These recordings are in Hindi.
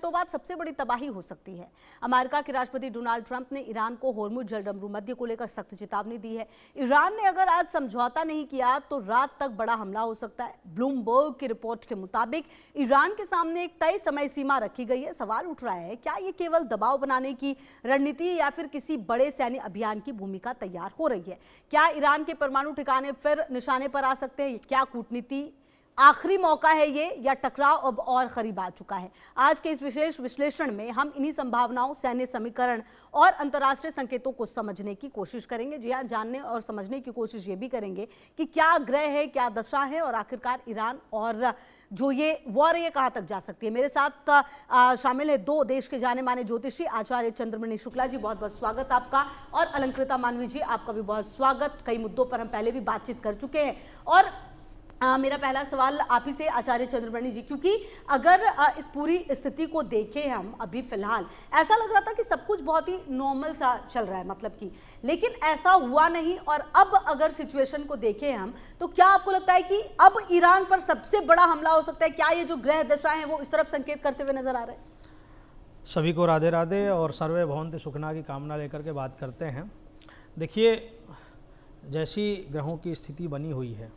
घंटों बाद सबसे बड़ी तबाही हो सकती है। अमेरिका के राष्ट्रपति डोनाल्ड ट्रंप ने ईरान को होर्मुज जलडमरू मध्य को लेकर सख्त चेतावनी दी है। ईरान ने अगर आज समझौता नहीं किया तो रात तक बड़ा हमला हो सकता है। ब्लूमबर्ग की रिपोर्ट के मुताबिक ईरान के सामने एक तय समय सीमा रखी गई है। सवाल उठ रहा है, क्या ये केवल दबाव बनाने की रणनीति या फिर किसी बड़े सैन्य अभियान की भूमिका तैयार हो रही है? क्या ईरान के परमाणु ठिकाने फिर निशाने पर आ सकते हैं? क्या कूटनीति आखिरी मौका है ये, या टकराव अब और करीब आ चुका है? आज के इस विशेष विश्लेषण में हम इन्हीं संभावनाओं, सैन्य समीकरण और अंतर्राष्ट्रीय संकेतों को समझने की कोशिश करेंगे। जी हाँ, जानने और समझने की कोशिश ये भी करेंगे कि क्या ग्रह है, क्या दशा है और आखिरकार ईरान और जो ये वॉर ये कहाँ तक जा सकती है। मेरे साथ शामिल है दो देश के जाने माने ज्योतिषी आचार्य चंद्रमणि शुक्ला जी, बहुत बहुत स्वागत आपका, और अलंकृता मानवी जी, आपका भी बहुत स्वागत। कई मुद्दों पर हम पहले भी बातचीत कर चुके हैं और मेरा पहला सवाल आप ही से आचार्य चंद्रमणि जी, क्योंकि अगर इस पूरी स्थिति को देखें हम अभी फिलहाल, ऐसा लग रहा था कि सब कुछ बहुत ही नॉर्मल सा चल रहा है, मतलब कि, लेकिन ऐसा हुआ नहीं। और अब अगर सिचुएशन को देखें हम, तो क्या आपको लगता है कि अब ईरान पर सबसे बड़ा हमला हो सकता है? क्या ये जो ग्रह दशा है वो इस तरफ संकेत करते हुए नजर आ रहे हैं? सभी को राधे राधे और सर्वे भवन्तु सुखना की कामना लेकर के बात करते हैं। देखिए, जैसी ग्रहों की स्थिति बनी हुई है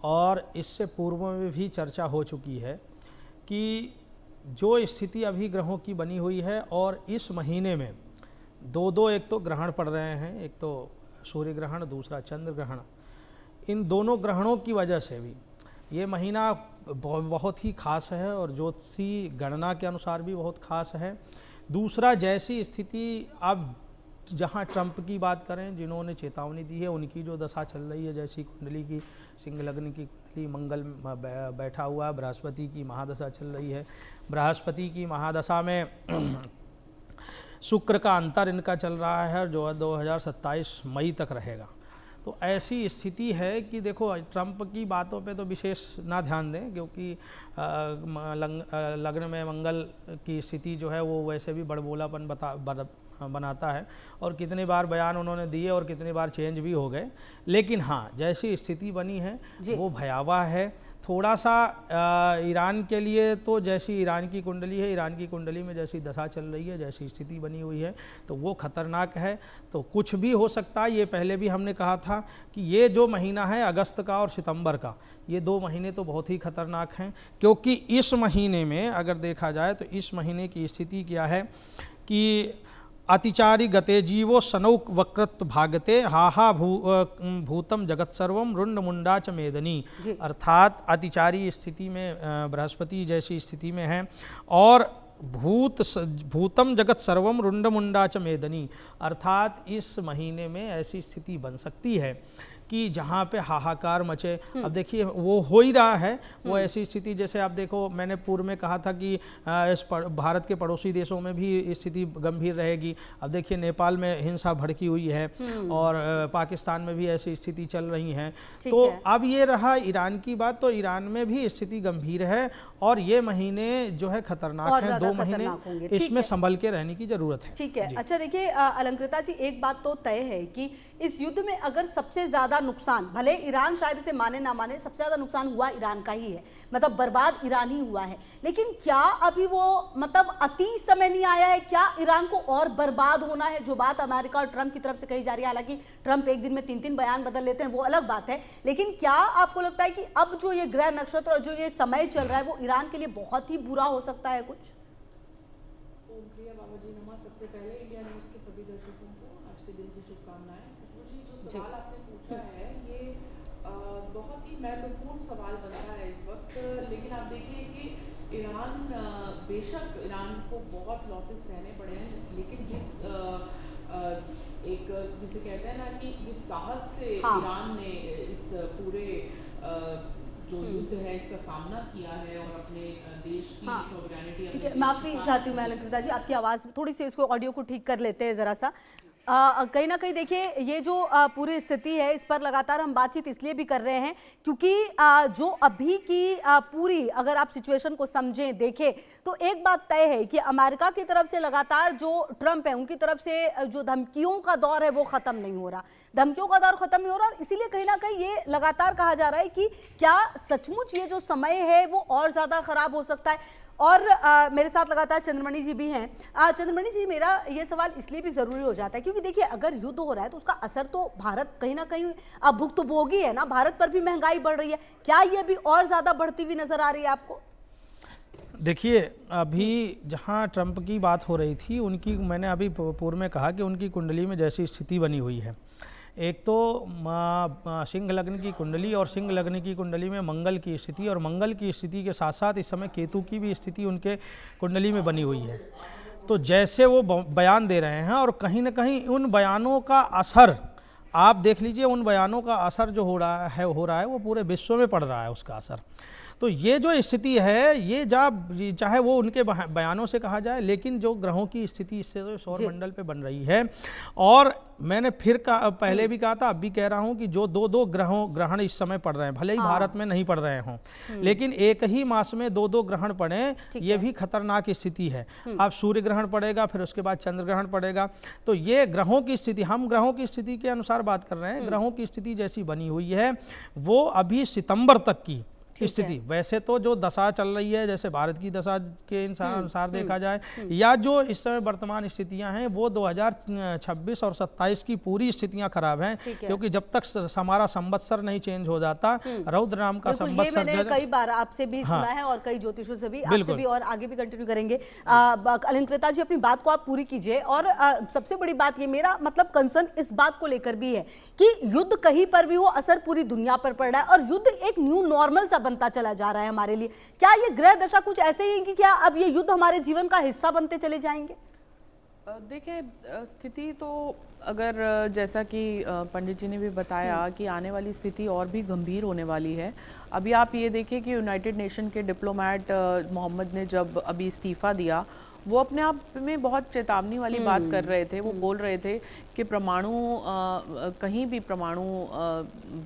और इससे पूर्व में भी चर्चा हो चुकी है कि जो स्थिति अभी ग्रहों की बनी हुई है, और इस महीने में दो एक तो ग्रहण पड़ रहे हैं, एक तो सूर्य ग्रहण, दूसरा चंद्र ग्रहण। इन दोनों ग्रहणों की वजह से भी ये महीना बहुत ही खास है और ज्योतिषी गणना के अनुसार भी बहुत खास है। दूसरा, जैसी स्थिति अब जहाँ ट्रंप की बात करें, जिन्होंने चेतावनी दी है, उनकी जो दशा चल रही है, जैसी कुंडली की सिंह लग्न की कुंडली, मंगल बैठा हुआ है, बृहस्पति की महादशा चल रही है। बृहस्पति की महादशा में शुक्र का अंतर इनका चल रहा है जो 2027 मई तक रहेगा। तो ऐसी स्थिति है कि देखो, ट्रंप की बातों पे तो विशेष ना ध्यान दें, क्योंकि लग्न में मंगल की स्थिति जो है वो वैसे भी बड़बोलापन बनाता है, और कितनी बार बयान उन्होंने दिए और कितनी बार चेंज भी हो गए। लेकिन हाँ, जैसी स्थिति बनी है वो भयावह है। थोड़ा सा ईरान के लिए तो, जैसी ईरान की कुंडली है, ईरान की कुंडली में जैसी दशा चल रही है, जैसी स्थिति बनी हुई है, तो वो खतरनाक है। तो कुछ भी हो सकता है। ये पहले भी हमने कहा था कि ये जो महीना है अगस्त का और सितंबर का, ये 2 महीने तो बहुत ही खतरनाक हैं, क्योंकि इस महीने में अगर देखा जाए तो इस महीने की स्थिति क्या है कि अतिचारी गते जीवो शनौ वक्रत्व भागते हाहा भूतम जगत सर्वम रुंड मुंडा च मेदनी। अर्थात अतिचारी स्थिति में बृहस्पति जैसी स्थिति में है, और भूतम जगत सर्वम रुंड मुंडा च मेदनी, अर्थात इस महीने में ऐसी स्थिति बन सकती है कि जहाँ पे हाहाकार मचे। अब देखिए, वो हो ही रहा है। वो ऐसी स्थिति, जैसे आप देखो, मैंने पूर्व में कहा था कि इस भारत के पड़ोसी देशों में भी स्थिति गंभीर रहेगी। अब देखिए, नेपाल में हिंसा भड़की हुई है और पाकिस्तान में भी ऐसी स्थिति चल रही है। तो अब ये रहा ईरान की बात, तो ईरान में भी स्थिति गंभीर है और ये महीने जो है खतरनाक है। 2 महीने इसमें संभल के रहने की जरूरत है। ठीक है। अच्छा, देखिए अलंकृता जी, एक बात तो तय है कि इस युद्ध में अगर सबसे ज्यादा नुकसान, भले ईरान शायद इसे माने ना माने, सबसे ज्यादा नुकसान हुआ ईरान का ही है, मतलब बर्बाद ईरान ही हुआ है। लेकिन क्या अभी वो मतलब अति समय नहीं आया है? क्या ईरान को और बर्बाद होना है? जो बात अमेरिका और ट्रंप की तरफ से कही जा रही है, हालांकि ट्रंप एक दिन में 3-3 बयान बदल लेते हैं, वो अलग बात है, लेकिन क्या आपको लगता है कि अब जो ये ग्रह नक्षत्र और जो ये समय चल रहा है वो ईरान के लिए बहुत ही बुरा हो सकता है कुछ? बाबा जी नमः। सबसे पहले इंडिया न्यूज के सभी दर्शकों को आज के दिन की शुभकामनाएं। जी, जो सवाल आपने पूछा है ये बहुत ही महत्वपूर्ण सवाल बनता है इस वक्त। लेकिन आप देखिए कि ईरान, बेशक ईरान को बहुत लॉसेस सहने पड़े हैं, लेकिन जिसे कहते हैं ना कि जिस साहस से ईरान ने इस पूरे जो युद्ध है इसका सामना किया है और अपने देश की सॉवरेनिटी। माफी चाहती हूँ मैं अलंकृता जी, आपकी आवाज थोड़ी सी, इसको ऑडियो को ठीक कर लेते हैं जरा सा। कहीं ना कहीं देखिए, ये जो पूरी स्थिति है इस पर लगातार हम बातचीत इसलिए भी कर रहे हैं क्योंकि जो अभी की पूरी अगर आप सिचुएशन को समझें, देखें, तो एक बात तय है कि अमेरिका की तरफ से लगातार जो ट्रंप है उनकी तरफ से जो धमकियों का दौर है वो खत्म नहीं हो रहा, धमकियों का दौर खत्म नहीं हो रहा, और इसीलिए कहीं ना कहीं ये लगातार कहा जा रहा है कि क्या सचमुच ये जो समय है वो और ज्यादा खराब हो सकता है। और मेरे साथ लगातार चंद्रमणि जी भी हैं। चंद्रमणि जी, मेरा ये सवाल इसलिए भी ज़रूरी हो जाता है क्योंकि देखिए, अगर युद्ध हो रहा है तो उसका असर तो भारत कहीं ना कहीं भुक्तभोगी है ना, भारत पर भी महंगाई बढ़ रही है। क्या ये भी और ज़्यादा बढ़ती हुई नजर आ रही है आपको? देखिए, अभी जहाँ ट्रंप की बात हो रही थी, उनकी मैंने अभी पूर्व में कहा कि उनकी कुंडली में जैसी स्थिति बनी हुई है, एक तो सिंह लग्न की कुंडली और सिंह लग्न की कुंडली में मंगल की स्थिति, और मंगल की स्थिति के साथ साथ इस समय केतु की भी स्थिति उनके कुंडली में बनी हुई है। तो जैसे वो बयान दे रहे हैं और कहीं ना कहीं उन बयानों का असर आप देख लीजिए, उन बयानों का असर जो हो रहा है वो पूरे विश्व में पड़ रहा है उसका असर। तो ये जो स्थिति है, ये चाहे वो उनके बयानों से कहा जाए, लेकिन जो ग्रहों की स्थिति इससे तो सौरमंडल पे बन रही है, और मैंने फिर पहले भी कहा था, अब भी कह रहा हूं कि जो दो ग्रहण इस समय पड़ रहे हैं, भले ही भारत में नहीं पड़ रहे हों, लेकिन एक ही मास में दो ग्रहण पड़े, ये भी खतरनाक स्थिति है। अब सूर्य ग्रहण पड़ेगा, फिर उसके बाद चंद्र ग्रहण पड़ेगा। तो ये ग्रहों की स्थिति, हम ग्रहों की स्थिति के अनुसार बात कर रहे हैं। ग्रहों की स्थिति जैसी बनी हुई है वो अभी सितंबर तक की स्थिति, वैसे तो जो दशा चल रही है, जैसे भारत की दशा के अनुसार देखा जाए, या जो इस समय वर्तमान स्थितियां हैं, वो 2026 और 27 की पूरी स्थितियां खराब हैं, क्योंकि जब तक हमारा संवत्सर नहीं चेंज हो जाता, रौद्र नाम का संवत्सर, मैंने कई बार आपसे भी सुना है और कई ज्योतिषों से भी, आपसे भी, और आगे भी कंटिन्यू करेंगे। अलंकृता जी, अपनी बात को आप पूरी कीजिए। और सबसे बड़ी बात ये, मेरा मतलब कंसर्न इस बात को लेकर भी है कि युद्ध कहीं पर भी हो, असर पूरी दुनिया पर पड़ रहा है, और युद्ध एक न्यू नॉर्मल सा बनता चला जा रहा है हमारे लिए। क्या ये ग्रह दशा कुछ ऐसे ही है कि क्या अब ये युद्ध हमारे जीवन का हिस्सा बनते चले जाएंगे? देखिए, स्थिति तो अगर जैसा कि पंडित जी ने भी बताया कि आने वाली स्थिति और भी गंभीर होने वाली है। अभी आप ये देखिए कि यूनाइटेड नेशन के डिप्लोमेट मोहम्मद ने जब अभी इस्तीफा दिया, वो अपने आप में बहुत चेतावनी वाली बात कर रहे थे। वो बोल रहे थे कि कहीं भी परमाणु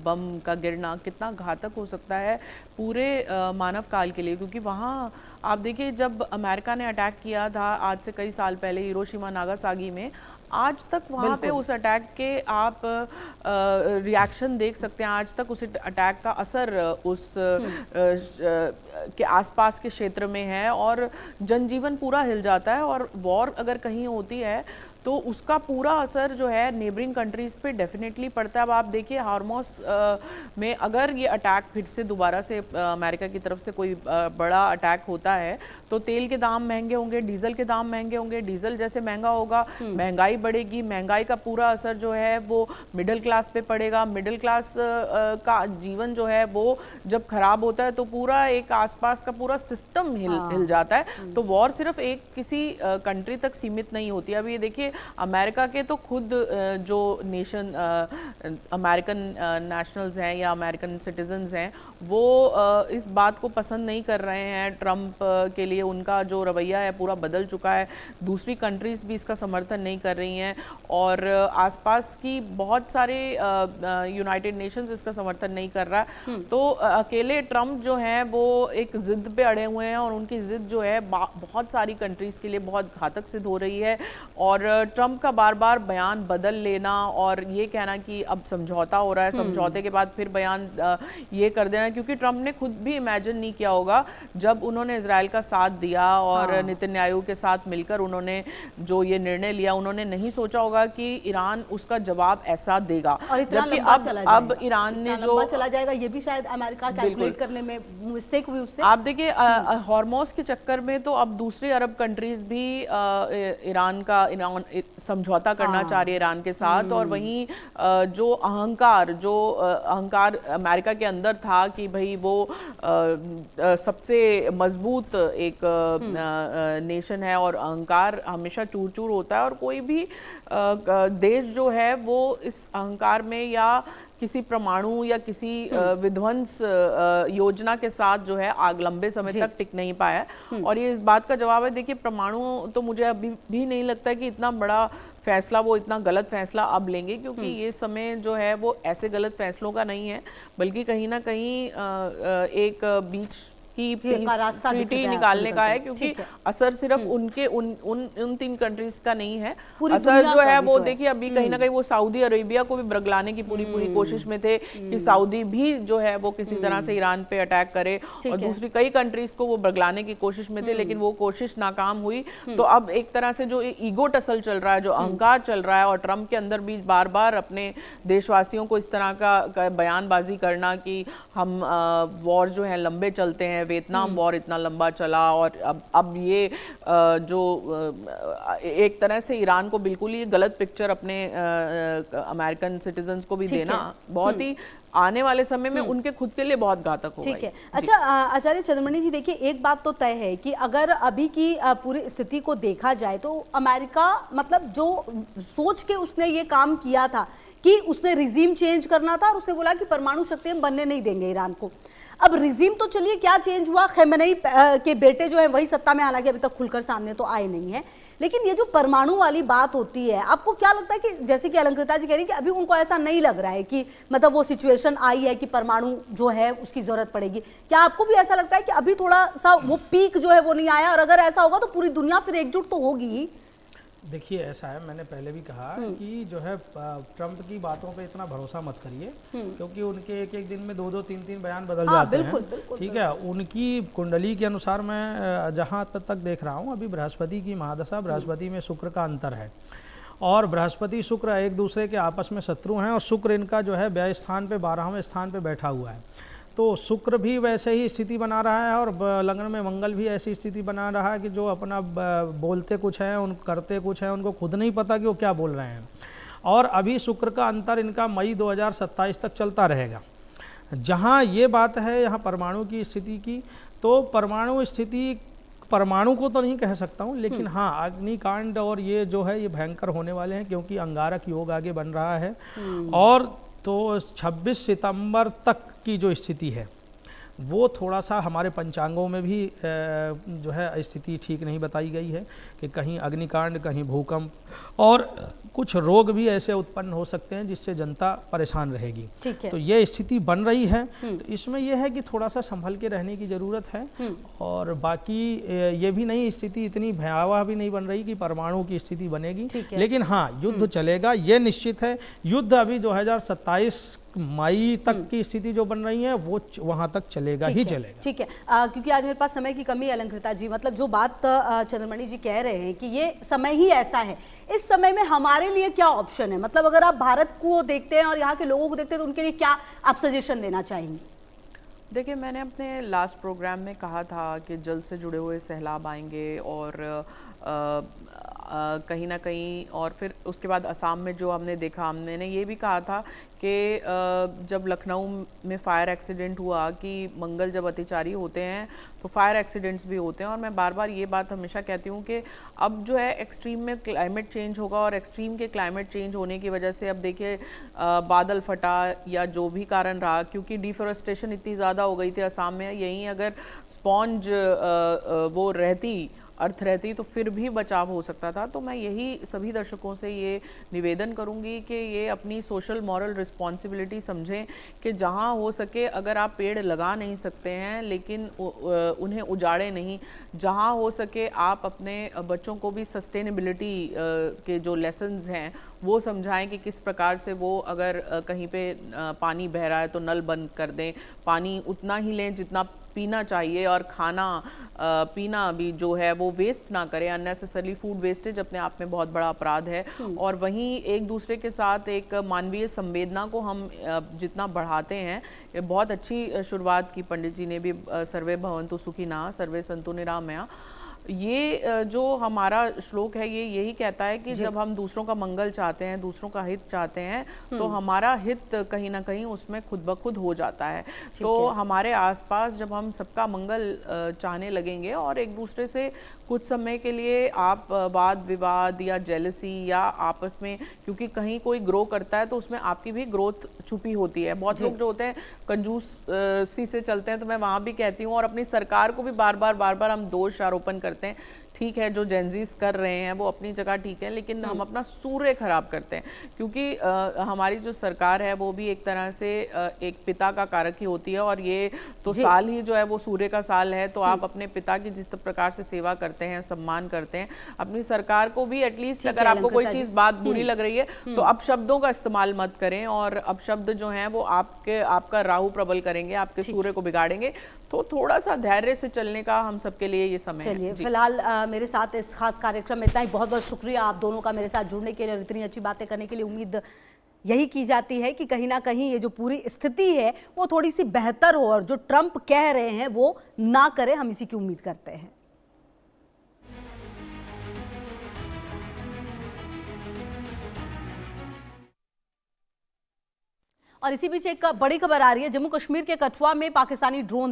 बम का गिरना कितना घातक हो सकता है पूरे मानव काल के लिए, क्योंकि वहाँ आप देखिए, जब अमेरिका ने अटैक किया था आज से कई साल पहले हिरोशिमा नागासाकी में, आज तक वहाँ पे उस अटैक के आप रिएक्शन देख सकते हैं। आज तक उस अटैक का असर उस के आसपास के क्षेत्र में है, और जनजीवन पूरा हिल जाता है। और वॉर अगर कहीं होती है तो उसका पूरा असर जो है नेबरिंग कंट्रीज़ पे डेफिनेटली पड़ता है। अब आप देखिए, हार्मोस में अगर ये अटैक फिर से दोबारा से अमेरिका की तरफ से कोई बड़ा अटैक होता है, तो तेल के दाम महंगे होंगे, डीजल के दाम महंगे होंगे। डीजल जैसे महंगा होगा, महंगाई बढ़ेगी। महंगाई का पूरा असर जो है वो मिडिल क्लास पे पड़ेगा। मिडिल क्लास का जीवन जो है वो जब खराब होता है तो पूरा एक आसपास का पूरा सिस्टम हिल जाता है। तो वॉर सिर्फ एक किसी कंट्री तक सीमित नहीं होती। अब ये देखिए, अमेरिका के तो खुद जो नेशन अमेरिकन नेशनल्स हैं या अमेरिकन सिटीजन्स हैं, वो इस बात को पसंद नहीं कर रहे हैं। ट्रंप के लिए उनका जो रवैया है पूरा बदल चुका है। दूसरी कंट्रीज़ भी इसका समर्थन नहीं कर रही हैं, और आसपास की बहुत सारे यूनाइटेड नेशंस इसका समर्थन नहीं कर रहा है। तो अकेले ट्रंप जो हैं वो एक ज़िद पे अड़े हुए हैं, और उनकी ज़िद जो है बहुत सारी कंट्रीज़ के लिए बहुत घातक सिद्ध हो रही है। और ट्रंप का बार बार बयान बदल लेना और ये कहना कि अब समझौता हो रहा है, समझौते के बाद फिर बयान ये कर देना, क्योंकि ट्रंप ने खुद भी इमेजिन नहीं किया होगा जब उन्होंने इजराइल का साथ दिया और नेतन्याहू के साथ मिलकर उन्होंने जो ये निर्णय लिया, उन्होंने नहीं सोचा होगा कि ईरान उसका जवाब ऐसा देगा। जबकि अब ईरान ने जो चला जाएगा, ये भी शायद अमेरिका कैलकुलेट करने में मिस्टेक हुई उससे। आप देखिए, हॉर्मोस के चक्कर में तो अब दूसरी अरब कंट्रीज भी ईरान समझौता करना चाह रही है ईरान के साथ। और वहीं जो अहंकार अमेरिका के अंदर था कि भाई वो सबसे मजबूत एक नेशन है, और अहंकार हमेशा चूर चूर होता है, और कोई भी देश जो है वो इस अहंकार में या किसी परमाणु या किसी विध्वंस योजना के साथ जो है आग लंबे समय तक टिक नहीं पाया। और ये इस बात का जवाब है। देखिए, परमाणु तो मुझे अभी भी नहीं लगता कि इतना बड़ा फैसला, वो इतना गलत फैसला अब लेंगे, क्योंकि ये समय जो है वो ऐसे गलत फैसलों का नहीं है, बल्कि कहीं ना कहीं एक बीच कि का रास्ता दिख ट्रीटी रहा है निकालने आपको का है, निकलते। क्योंकि ठीक है। असर सिर्फ उनके उन 3 कंट्रीज का नहीं है, पूरी असर दुनिया जो का है भी वो तो है। देखिए अभी कहीं ना कहीं वो सऊदी अरेबिया को भी बरगलाने की पूरी कोशिश में थे कि सऊदी भी जो है वो किसी तरह से ईरान पे अटैक करे, और दूसरी कई कंट्रीज को वो बरगलाने की कोशिश में थे, लेकिन वो कोशिश नाकाम हुई। तो अब एक तरह से जो ईगो टसल चल रहा है, जो अहंकार चल रहा है, और ट्रंप के अंदर भी बार बार अपने देशवासियों को इस तरह का बयानबाजी करना कि हम वॉर जो है लंबे चलते हैं, वियतनाम वॉर इतना लंबा चला, और अब ये जो एक तरह से ईरान को बिल्कुल ही गलत पिक्चर अपने अमेरिकन सिटीजन्स को भी देना बहुत ही आने वाले समय में उनके खुद के लिए बहुत घातक होगा। ठीक है। अच्छा आचार्य चंद्रमणि जी, देखिए एक बात तो तय है कि अगर अभी की पूरी स्थिति को देखा जाए तो अमेरिका मतलब जो सोच के उसने ये काम किया था कि उसने रिजीम चेंज करना था और उसने बोला कि परमाणु शक्ति हम बनने नहीं देंगे ईरान को। अब रिजीम तो चलिए क्या चेंज हुआ, खैमनई के बेटे जो है वही सत्ता में, हालांकि अभी तक खुलकर सामने तो आए नहीं है, लेकिन ये जो परमाणु वाली बात होती है, आपको क्या लगता है कि जैसे कि अलंकृता जी कह रही है कि अभी उनको ऐसा नहीं लग रहा है कि मतलब वो सिचुएशन आई है कि परमाणु जो है उसकी जरूरत पड़ेगी, क्या आपको भी ऐसा लगता है कि अभी थोड़ा सा वो पीक जो है वो नहीं आया, और अगर ऐसा होगा तो पूरी दुनिया फिर एकजुट तो होगी ही? देखिए ऐसा है, मैंने पहले भी कहा कि जो है ट्रंप की बातों पे इतना भरोसा मत करिए, क्योंकि उनके एक एक दिन में 2-2 3-3 बयान बदल जाते हैं। ठीक है, उनकी कुंडली के अनुसार मैं जहाँ तक देख रहा हूँ, अभी बृहस्पति की महादशा, बृहस्पति में शुक्र का अंतर है, और बृहस्पति शुक्र एक दूसरे के आपस में शत्रु हैं, और शुक्र इनका जो है व्यय स्थान पे 12वें स्थान पे बैठा हुआ है। तो शुक्र भी वैसे ही स्थिति बना रहा है, और लग्न में मंगल भी ऐसी स्थिति बना रहा है कि जो अपना बोलते कुछ हैं, उन करते कुछ हैं, उनको खुद नहीं पता कि वो क्या बोल रहे हैं। और अभी शुक्र का अंतर इनका मई 2027 तक चलता रहेगा। जहाँ ये बात है यहाँ परमाणु की स्थिति की, तो परमाणु स्थिति, परमाणु को तो नहीं कह सकता हूँ, लेकिन हाँ अग्निकांड और ये जो है ये भयंकर होने वाले हैं, क्योंकि अंगारक योग आगे बन रहा है। और तो 26 सितंबर तक की जो स्थिति है वो थोड़ा सा हमारे पंचांगों में भी जो है स्थिति ठीक नहीं बताई गई है, कि कहीं अग्निकांड, कहीं भूकंप, और कुछ रोग भी ऐसे उत्पन्न हो सकते हैं जिससे जनता परेशान रहेगी। ठीक है। तो ये स्थिति बन रही है, तो इसमें यह है कि थोड़ा सा संभल के रहने की ज़रूरत है। और बाकी ये भी नहीं, स्थिति इतनी भयावह भी नहीं बन रही कि परमाणु की स्थिति बनेगी, लेकिन हाँ युद्ध चलेगा, ये निश्चित है। युद्ध अभी 2027 मई तक की स्थिति जो बन रही है वो वहां तक चलेगा ही चलेगा। ठीक है। क्योंकि आज मेरे पास समय की कमी है अलंकृता जी, मतलब जो बात चंद्रमणि जी कह रहे हैं कि ये समय ही ऐसा है, इस समय में हमारे लिए क्या ऑप्शन है, मतलब अगर आप भारत को देखते हैं और यहाँ के लोगों को देखते हैं तो उनके लिए क्या आप सजेशन देना चाहेंगे? देखिए, मैंने अपने लास्ट प्रोग्राम में कहा था कि जल से जुड़े हुए सैलाब आएंगे, और कहीं ना कहीं, और फिर उसके बाद असम में जो हमने देखा, हमने ये भी कहा था कि जब लखनऊ में फायर एक्सीडेंट हुआ कि मंगल जब अतिचारी होते हैं तो फायर एक्सीडेंट्स भी होते हैं। और मैं बार बार ये बात हमेशा कहती हूँ कि अब जो है एक्सट्रीम में क्लाइमेट चेंज होगा, और एक्सट्रीम के क्लाइमेट चेंज होने की वजह से अब देखिए बादल फटा या जो भी कारण रहा, क्योंकि डिफॉरेस्टेशन इतनी ज़्यादा हो गई थी असम में, यहीं अगर स्पॉन्ज वो रहती, अर्थ रहती, तो फिर भी बचाव हो सकता था। तो मैं यही सभी दर्शकों से ये निवेदन करूंगी कि ये अपनी सोशल मॉरल रिस्पॉन्सिबिलिटी समझें कि जहां हो सके, अगर आप पेड़ लगा नहीं सकते हैं लेकिन उन्हें उजाड़े नहीं, जहां हो सके आप अपने बच्चों को भी सस्टेनेबिलिटी के जो लेसन्स हैं वो समझाएं कि किस प्रकार से वो अगर कहीं पे पानी बह रहा है तो नल बंद कर दें, पानी उतना ही लें जितना पीना चाहिए, और खाना पीना भी जो है वो वेस्ट ना करें। अननेसेसरी फूड वेस्टेज अपने आप में बहुत बड़ा अपराध है। और वहीं एक दूसरे के साथ एक मानवीय संवेदना को हम जितना बढ़ाते हैं, ये बहुत अच्छी शुरुआत की पंडित जी ने भी, सर्वे भवन्तु सुखिनः सर्वे सन्तु निरामया। ये जो हमारा श्लोक है ये यही कहता है कि जब हम दूसरों का मंगल चाहते हैं, दूसरों का हित चाहते हैं, तो हमारा हित कहीं ना कहीं उसमें खुद ब खुद हो जाता है। तो हमारे आसपास जब हम सबका मंगल चाहने लगेंगे और एक दूसरे से कुछ समय के लिए आप वाद विवाद या जेलसी या आपस में, क्योंकि कहीं कोई ग्रो करता है तो उसमें आपकी भी ग्रोथ छुपी होती है। बहुत लोग जो होते हैं कंजूस सी से चलते हैं, तो मैं वहाँ भी कहती हूँ, और अपनी सरकार को भी बार बार हम दोष आरोपण करते हैं ठीक है, जो जेंजीज कर रहे हैं वो अपनी जगह ठीक है, लेकिन हम अपना सूर्य खराब करते हैं, क्योंकि हमारी जो सरकार है वो भी एक तरह से एक पिता का कारक ही होती है, और ये तो साल ही जो है वो सूर्य का साल है। तो आप अपने पिता की जिस प्रकार से सेवा करते हैं, सम्मान करते हैं, अपनी सरकार को भी एटलीस्ट, अगर आपको कोई चीज बात बुरी लग रही है तो अब शब्दों का इस्तेमाल मत करें, और अब शब्द जो हैं वो आपका राहु प्रबल करेंगे, आपके सूर्य को बिगाड़ेंगे। तो थोड़ा सा धैर्य से चलने का हम सबके लिए ये समय है। चलिए, फिलहाल मेरे साथ इस खास कार्यक्रम में इतना ही। बहुत बहुत शुक्रिया आप दोनों का मेरे साथ जुड़ने के लिए और इतनी अच्छी बातें करने के लिए। उम्मीद यही की जाती है कि कहीं ना कहीं ये जो पूरी स्थिति है वो थोड़ी सी बेहतर हो, और जो ट्रंप कह रहे हैं वो ना करें, हम इसी की उम्मीद करते हैं। और इसी बीच एक बड़ी खबर आ रही है, जम्मू कश्मीर के कठुआ में पाकिस्तानी ड्रोन